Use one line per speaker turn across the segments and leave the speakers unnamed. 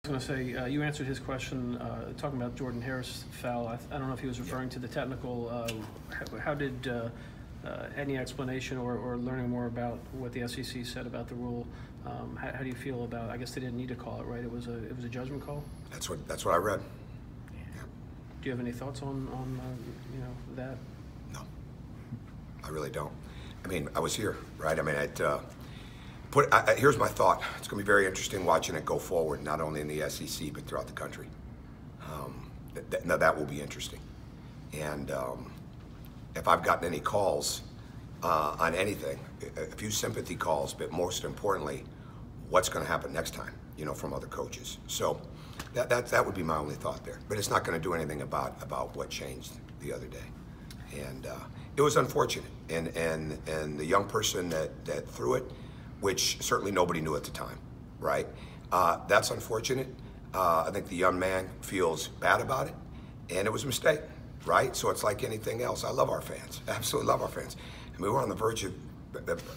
I was going to say, you answered his question talking about Jordan Harris foul. I don't know if he was referring to the technical. How did any explanation or learning more about what the SEC said about the rule? How do you feel about? I guess they didn't need to call it, right? It was a judgment call.
That's what I read.
Yeah. Do you have any thoughts on that?
No, I really don't. I mean, I was here, right? I mean, here's my thought. It's going to be very interesting watching it go forward, not only in the SEC, but throughout the country. Now, that will be interesting. And if I've gotten any calls on anything, a few sympathy calls, but most importantly, what's going to happen next time, from other coaches. So that would be my only thought there. But it's not going to do anything about what changed the other day. And it was unfortunate. And the young person that threw it, which certainly nobody knew at the time, right? That's unfortunate. I think the young man feels bad about it, and it was a mistake, right? So it's like anything else. I love our fans, absolutely love our fans. I mean, we're on the verge of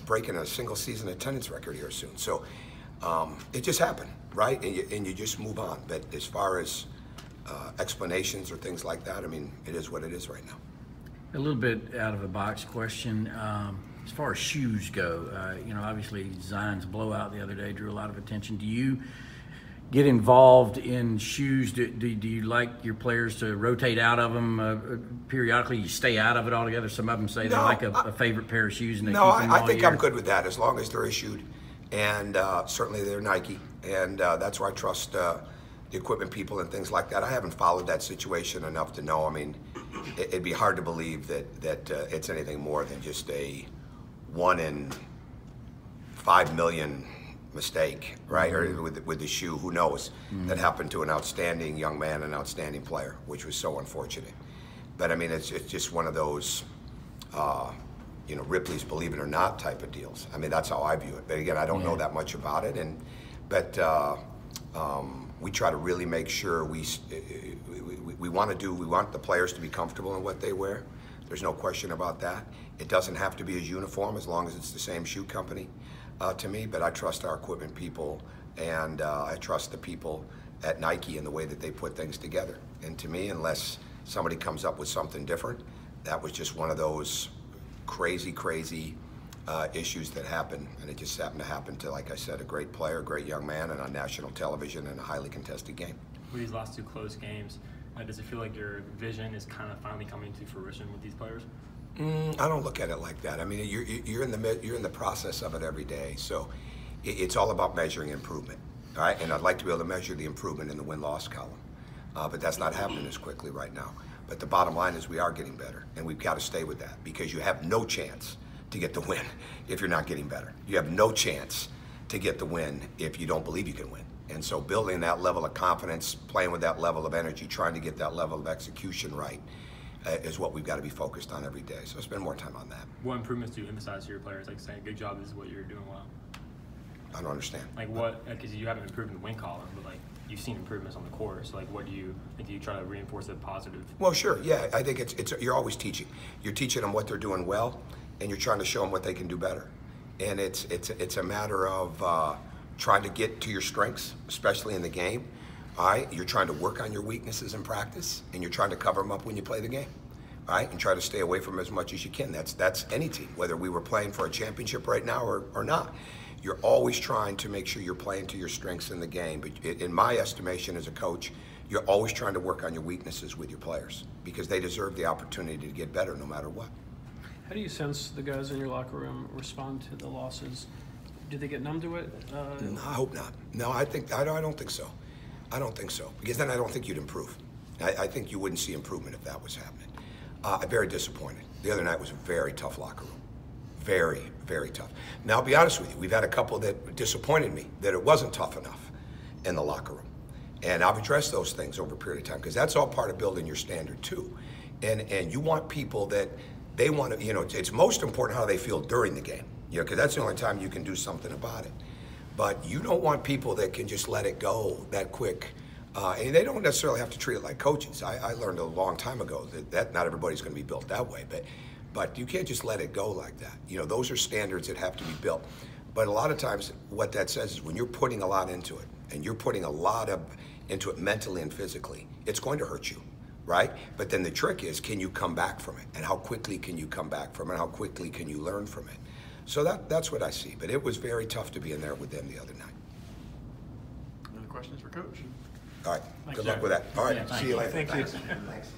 breaking a single season attendance record here soon. So it just happened, right? And you just move on. But as far as explanations or things like that, I mean, it is what it is right now.
A little bit out of a box question. As far as shoes go, obviously Zion's blowout the other day drew a lot of attention. Do you get involved in shoes? Do you like your players to rotate out of them periodically? You stay out of it altogether? Some of them say they like a favorite pair of shoes and they keep them all year.
I think I'm good with that as long as they're issued, and certainly they're Nike, and that's where I trust the equipment people and things like that. I haven't followed that situation enough to know. I mean, it'd be hard to believe that it's anything more than just a 1 in 5 million mistake, right? Or with the shoe, who knows? That happened to an outstanding young man, an outstanding player, which was so unfortunate. But I mean, it's just one of those, Ripley's Believe It or Not type of deals. I mean, that's how I view it. But again, I don't know that much about it, but we try to really make sure we want the players to be comfortable in what they wear. There's no question about that. It doesn't have to be as uniform as long as it's the same shoe company to me, but I trust our equipment people, and I trust the people at Nike and the way that they put things together. And to me, unless somebody comes up with something different, that was just one of those crazy issues that happened, and it just happened to happen to, like I said, a great player, a great young man, and on national television in a highly contested game.
With these last two close games, does it feel like your vision is kind of finally coming to fruition with these players?
I don't look at it like that. I mean, you're in the process of it every day, so it's all about measuring improvement, all right? And I'd like to be able to measure the improvement in the win-loss column, but that's not happening as quickly right now. But the bottom line is we are getting better, and we've got to stay with that, because you have no chance to get the win if you're not getting better. You have no chance to get the win if you don't believe you can win. And so building that level of confidence, playing with that level of energy, trying to get that level of execution right is what we've got to be focused on every day. So spend more time on that.
What improvements do you emphasize to your players? Like saying, good job, this is what you're doing well.
I don't understand.
Like what, because you haven't improved in the win column, but like you've seen improvements on the court. So like what do you try to reinforce the positive?
Well, sure, yeah. I think you're always teaching. You're teaching them what they're doing well, and you're trying to show them what they can do better. And it's a matter of trying to get to your strengths, especially in the game. All right, you're trying to work on your weaknesses in practice, and you're trying to cover them up when you play the game. All right, and try to stay away from them as much as you can. That's any team, whether we were playing for a championship right now or not. You're always trying to make sure you're playing to your strengths in the game. But in my estimation as a coach, you're always trying to work on your weaknesses with your players, because they deserve the opportunity to get better no matter what.
How do you sense the guys in your locker room respond to the losses? Do they get numb to it?
No, I hope not. No, I don't think so. I don't think so, because then I don't think you'd improve. I think you wouldn't see improvement if that was happening. I'm very disappointed. The other night was a very tough locker room. Very, very tough. Now, I'll be honest with you, we've had a couple that disappointed me, that it wasn't tough enough in the locker room. And I've addressed those things over a period of time, because that's all part of building your standard too. And you want people that they want to, it's most important how they feel during the game, because that's the only time you can do something about it. But you don't want people that can just let it go that quick. And they don't necessarily have to treat it like coaches. I learned a long time ago that not everybody's going to be built that way. But you can't just let it go like that. Those are standards that have to be built. But a lot of times what that says is when you're putting a lot into it and you're putting a lot into it mentally and physically, it's going to hurt you, right? But then the trick is, can you come back from it? And how quickly can you come back from it? How quickly can you learn from it? So that's what I see. But it was very tough to be in there with them the other night.
Any other questions for Coach?
All right,
Thanks,
good luck
sir.
with that. All right,
Yeah,
see you later.
Thank you.
Thanks.